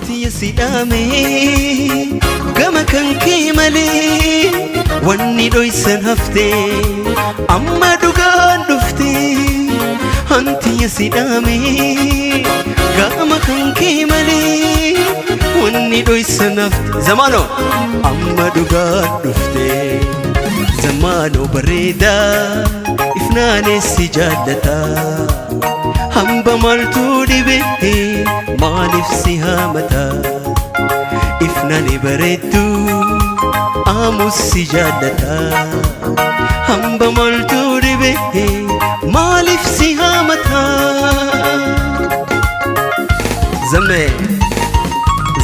أنتي سيدامي كما كان كيمالي واني دويسن هفتي أما دوغان دفتي أنتي سيدامي كما كان كيمالي واني دويسن هفتي زمانو أما دوغان دفتي زمانو بريدا إفناني سجادتا hamba maltu dibete malif sihamata ifnani baretu amus sijadata hamba maltu dibete malif sihamata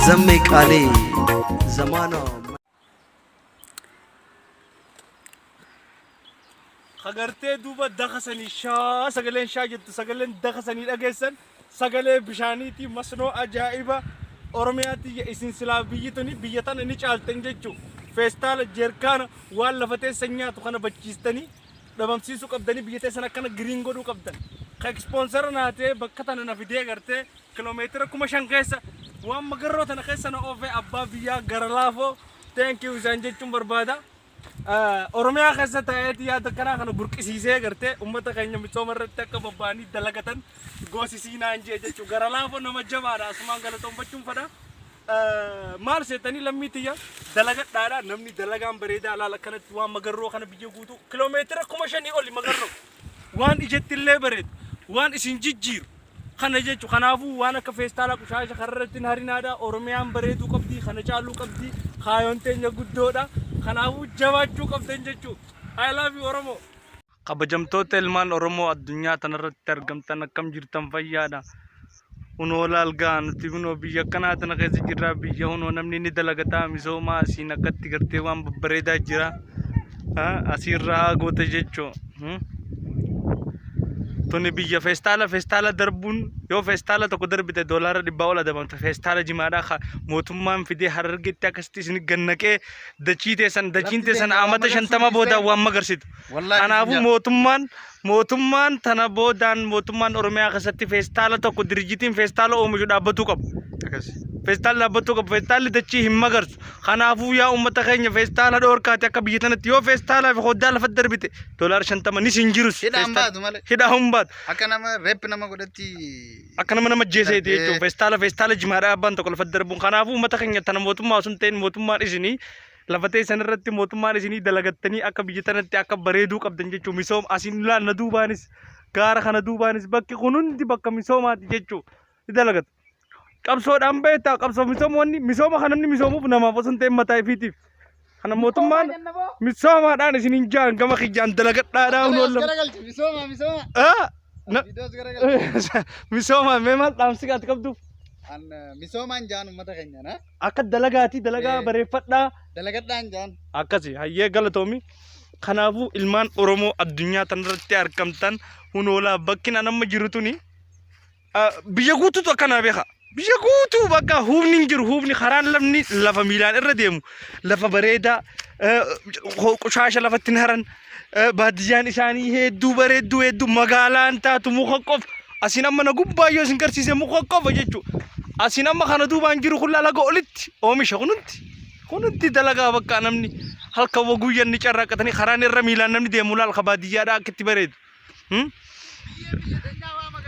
zamme kale zamano خغرتي دوبا دخسني شا سغلين شا جت سغلين دخسني دغيسن سغلي بشانيتي مسنو اجائبا اورمياتي اسين سلابيتني بيتن اني چالتن جچو فيستال جيركان والفتي سنياتو خنا بچيستني دبمسيسو قبدني بيتي سنا كنا غرينغو دو قبدن خك سبونسر ناتي بكتن انا فيديو غرتي كيلومتر كما شانكيسا وام مغرو تن خيسنا اوفي ابا بيا غرلافو ثانك يو زانجچم بربادا Oromiyaa keessatti ta'eeti yaada kanaa kana burqisiisee gartee uummata keenya misooma irratti akka bobba'anii dalagatan goosisiinaan jee jechuudha. Gara laafoo nama jabaadha asumaan galatoomfachuun fedha. Maal seetanii lammiitiyya dalagadhaadha namni dalagaan bareedaa alaala kanatti waan magarroo kana biyya guutuu kiloomeetira 5,000 oli magarroo waan ijatti illee bareedu waan isin jijjiiru kana jechuudha. Kanaafuu waan akka feestaala kushaasha kararratti harinaadha Oromiyaan bareeduu qabdi kana caaluu qabdi kaayoon teenya guddoodha. Kanaafuu jabaachuu qabdan jechuudha. I love you Oromoo. Kabajamtoota ilmaan Oromoo addunyaa tanarratti argamtan akkam jirtan fayyaadha. Unoo laalgaa nuti kunoo biyya kanaa tana keessa jirra biyya unoo namni ni dalagataa misoomaa asiin akkatti gartee waan babbareedaa jira. Asiirraa goota jechuu. Tuni biyya feestaala darbuun yoo feestaala tokko darbite doolaara 100 ola dabamta feestaala jimaadhaa mootummaan fidee Harargeetti akkasitti isin gannaqee dachiin teessan amata 50 booda waan magarsitu. Kanaafuu mootummaan tana boodaan mootummaan Oromiyaa keessatti feestaala tokko dirjitiin feestaala oomishu dhaabbatuu qabu. Feestaala dhaabbatuu qabu feestaalli dachii hin magarsu. Kanaafuu yaa uummata keenya feestaala dhoorkaati akka biyya tanatti yoo feestaala fi hoddaa lafa darbite doolaara 50 ni sinjirus. Hidha humbaatu. Akka nama reep nama godhatti akka nama jeeseeti jechuun feestaala jimaadhaa abbaan tokko lafa darbuun kanaafuu uummata keenya tana mootummaa osoo hin ta'in mootummaan isinii lafa teessan irratti mootummaan isinii dalagattanii akka biyya tanatti akka bareeduu qabdan jechuun misooma asiin laanna duubaanis gaara kana duubaanis bakki kun hundi bakka misoomaati jechuun ni dalagatu. Qabsoodhaan beektaa qabsoo misooma kan namni misoomuuf namaaf osoo hin ta'in mataa ifiitiif. Kana mootummaan misoomaadhaan isiniin jaan gama kiyyaan dalagadhaadhaa misooma meemal dhaamsi ati qabduuf misoomaan jaan uummata keenya na akka dalagaati dalagaa bareeffadhaa dalagadhaan jaan akkasi hayyee galatoomi. Kanaafuu ilmaan Oromoo addunyaa tanarratti argamtan hunoolaa bakkina nama jirutuni biyya guutuutu akkanaa beeka. Biyya guutuu bakka humni hin jiru humni karaan lamni lafa miilaan irra deemu lafa bareedaa qushasha lafatti hin haran baadiyyaan isaanii hedduu bareedduu magaalaan taatu muka qofa asiin amma na gubbaa yoo isin garsiise muka qofa jechuudha. Asiin amma kana duubaan jiru kun laga olitti oomisha kunutti dalagaa bakka namni halka waguyyan ni carraaqatanii karaan irra miilaan namni deemu laal baadiyyaadhaa akka itti bareedu.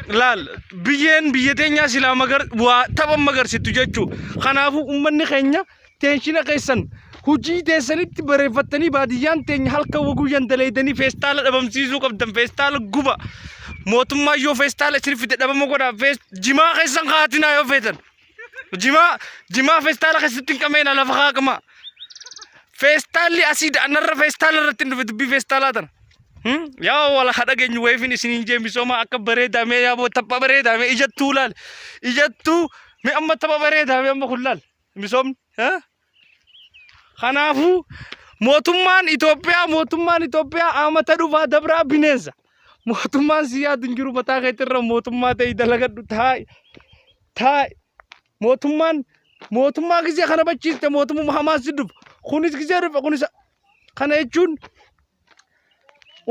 Laal biyya teenya silaa tapha magarsitu jechuudha. Kanaafuu uummanni keenya teenshina keessan hojii teessanitti bareeffattanii baadiyyaan teenya halka waguyyan daleedanii feestaala dhabamsiisuu qabdan feestaala guba mootummaa yoo feestaala isin fide dhabama godhaa jimaa keessan kaatinaa yoo feetan jimaa feestaala keessatti hin qameena lafa haaqama feestaalli asii da'anarra feestaala irratti hin dhufe dubbii feestaalaa tana. Yaa wala hada geenyu weefin isiniin jee misooma akka bareedaa mee yaa boo tapha bareedaa mee ijattuu laal ijattuu mee amma tapha bareedaa mee amma kun laal misoomni. Kanaafuu mootummaan Itoophiyaa amata dhufaa dabraa bineensa mootummaan siyaadu hin jiru mataa keetirra mootummaa ta'e dalagadhu taa'e mootummaa gisee kana bachiiste mootummaa hamaas dhufu kunis gisee dhufa kunis kana jechuun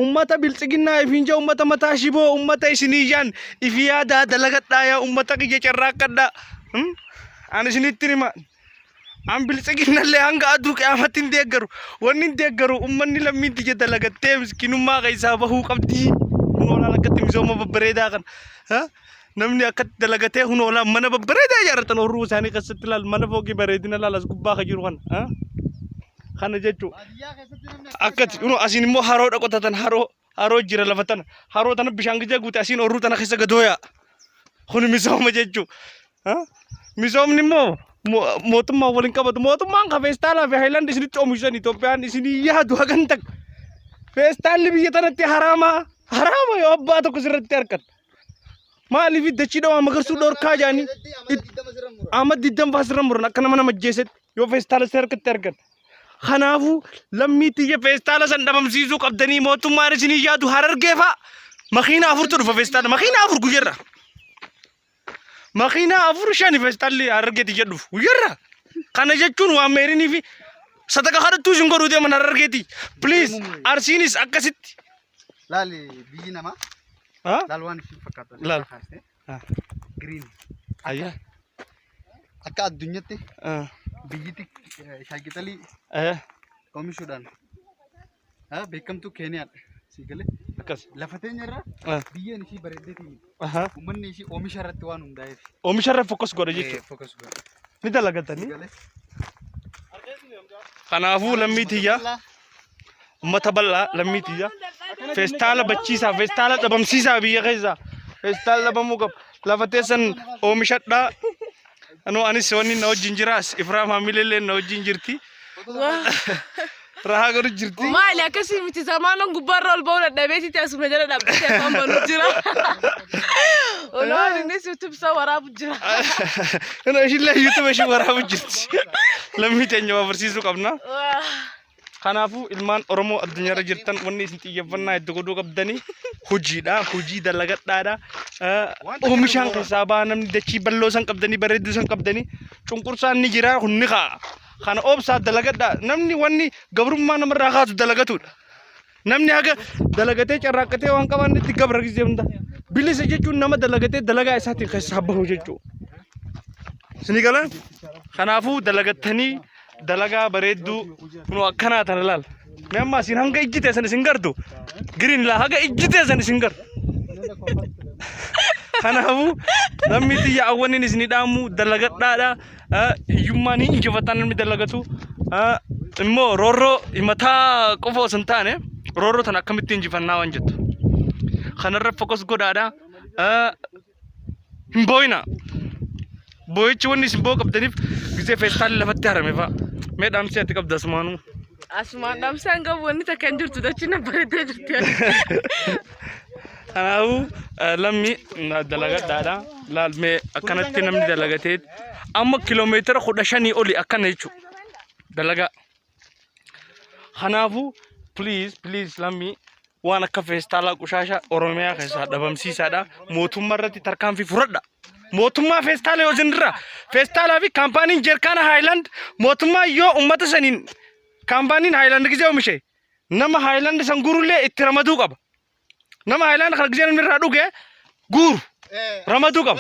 ummata biltsiginnaa ifinja ummata mataa shiboo ummata isiniyyan ifiyaada dalagadhaa yaa ummata kiyya carraaqqadhaa أنا شنيتني ما عم بلسقينا اللي عنك أدوك أمتين ديجرو ونين ديجرو أمني لما تيجي تلاقي تيمس كنوا ما غيسا بهو قبتي هنولا لقت مزوما ببريدا كان ها نمني أكت تلاقي تيه هنولا منا ببريدا يا رتنا الروس هني قصة لا منا فوقي بريدنا لا لازم كوبا خجروان ها خان جتو أكت إنه أسين مو هارو أكو تتن هارو جرا لفتن هارو تنا بيشانج جاكو تأسين أورو تنا خيسا قدويا خون مزوما جتو ها مزوم نمو موتم ما ولين كابت موتم ما انك فيستالا في هايلاند إسني توميشان إثيوبيان إسني يهدو هكذا فيستال اللي بيجتنا تي حراما يا أبا تو كسر تركت ما اللي في دشيدو ما مغرسو دور كاجاني أحمد ديدم فاسرم مرنا كنا منا مجلسات يو فيستال تركت تركت خنافو لمي تيجي فيستال سندم سيزو قبضني موتم ما رجني يهدو هرر كيفا مخينا أفرتو فيستال مخينا أفر كجرا مخينا أفرشاني فيستالي أرجع تيجي ويرا كان جتون واميرني في صدق خارج توجن كرو ده من أرجع بليز أرسينيس أكاسيت لا لي بيجينا ما ها لا الوان في فكرة لا جرين أيه أكاد الدنيا تي بيجيتك شاكي تلي كم شودان بيكم تو كينيا سيكله أكاس لفتين جرا بيجي نشي بردتي ومن نشي أمي شرط توانم دايف أمي شرف فوكس غوري جيتو فوكس غور نيدا لغتاني خنافو لمي تيجا متبلا لمي تيجا فيستالا بچيسا فيستالا دبمسيسا بيا كيسا فيستالا دبموكب لفتيسن أمي شرطا أنو أني سواني نو جنجراس إفرام هميلة نو جنجرتي راها غور جرتي ما عليك كسي متى زمانهم غبار البول دبيتي تاسو مجرد دبيتي كم بنجرا والله الناس يوتيوب صورها بجرا أنا إيش اللي يوتيوب إيش وراه بجرتي لما تنجوا فرسيسو كابنا خنافو إلمان أرمو الدنيا رجرتن وني سنتي يفنا يدقودو قبدني هجي دا لغت دادا مشان حسابا نمني دچي بلو سان قبدني بريدو سان قبدني چونكور سان نجرا هنخا خان أوب سات دلغت دا نمني واني غبرما نمر راخات دلغتو نمني هاga دلغتي چراكتي وان كمان تي غبر گيزم دا بيلي سجچو نما دلغتي دلغا اساتي حسابو جچو سنيغلا خنافو دلغتني دلغا بريدو نو اكنا تنلال مما سين هنگا اجيته سن سينگر دو گرين لا هاga اجيته سن سينگر خنافو نميتي يا اوني نسني دامو دلغت دادا يماني انجفتان مي دلغتو امو رورو امتا قفو سنتانه رورو تنا كمتين جفنا وانجت خنر فوكس غدادا مبوينا بويچ وني سبو قبدني غزي فيستال لفتار ميفا ميدام سيت قبد اسمانو اسمان دام سانغا وني تكنجرتو دچنا بريدو جرتي أنا لمي دلغت دادا لا مي أكنت نمني دلغتيت أما كيلومتر خداشني أولي أكنيتشو دلغا خنافو بليز لمي وانا كفيستالا كوشاشا أوروميا كيسا دبمسي سادا موتوم مرتي تركان في فردا موتوما فيستالا يوزندرا فيستالا في كامبانين جيركانا هايلاند موتوما يو أمت سنين كامبانين هايلاند كيزيو مشي نما هايلاند سنغورولي اترمدو قب نما هايلاند خلق جيران من رادو كي غور رمدو قب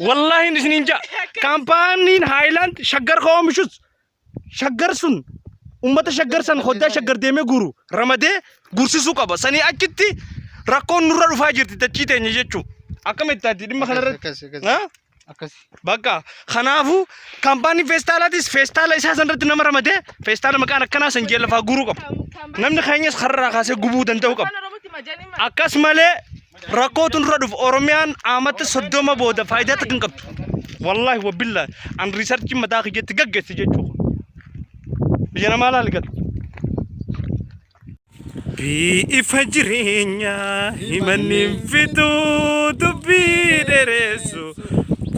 والله نسنينجا كامبانين هايلاند شجر خومشوز شجر سن أمت شجر سن خدا شجر ديمه غورو رمده غورسيسو قب سني أكتي ركون نور رفاجرتي تجيته نيجتشو أكمل تادي دم خلنا ها بقى خنافو كامباني فيستالا ديس فيستالا إسحاق سندرت نمر رمده فيستالا مكان أكنا سنجيل فاغورو قب نمن خينيس خرر خاسه غبو دنتو قب أكاس ماله ركوتون ردف أوروميان آمات صدوما بودا فايدة تكنكب والله وبالله عن ريسيرش مداخل جت تجج سجتشو بيجنا مالا لقط بيفجرينيا يمني فيدو دبي درسو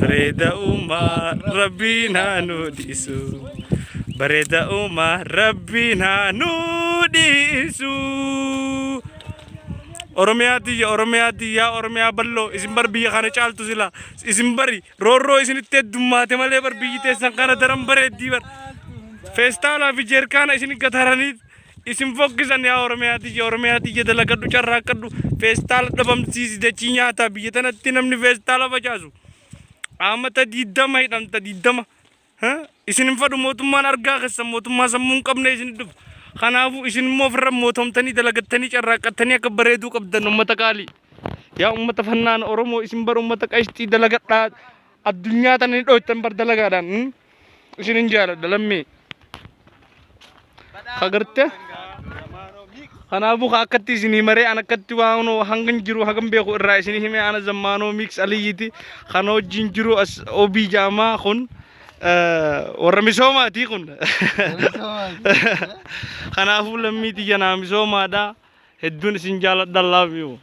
بريدا أمة ربنا نوديسو بريدا أمة ربنا نوديسو أورميا دي أورميا بلو إسمبر بيا خانة چالتو سلا إسمبري رورو إسني تدوما تمالي بر بيجي تسان كانا درم بريد دي بر فيستالا في جيركانا إسني كتاراني اسم فوكسان يا أورميا دي جدا لكدو چرا كدو فيستالا دبم سيسي دي چينياتا بيجي تنا تنمني فيستالا بجازو Amata diddama hidhamta diddama. Isin hin fadhu mootummaan argaa keessan mootummaa sammuu hin qabne isin dhufu. Kanaafuu isin immoo ofirra mootomtanii dalagattanii carraaqqattanii akka bareeduu qabdan uummata qaalii. Yaa uummata fannaan Oromoo isin bar uummata qashtii dalagadhaa addunyaa tana ni dhoytan bar dalagaadhaan. Isin hin jaaladha lammii. Kagarte? Kanaafuu akkatti isinii maree an akkatti waan hangan jiru hagam beeku irraa isinii himee ana Zammaanoo Mix Aliyyiti kan wajjin jiru as obii jaamaa kun warra misoomaati kun. Kanaafuu lammii xiyyanaa misoomaadha hedduun isin jaaladha love you.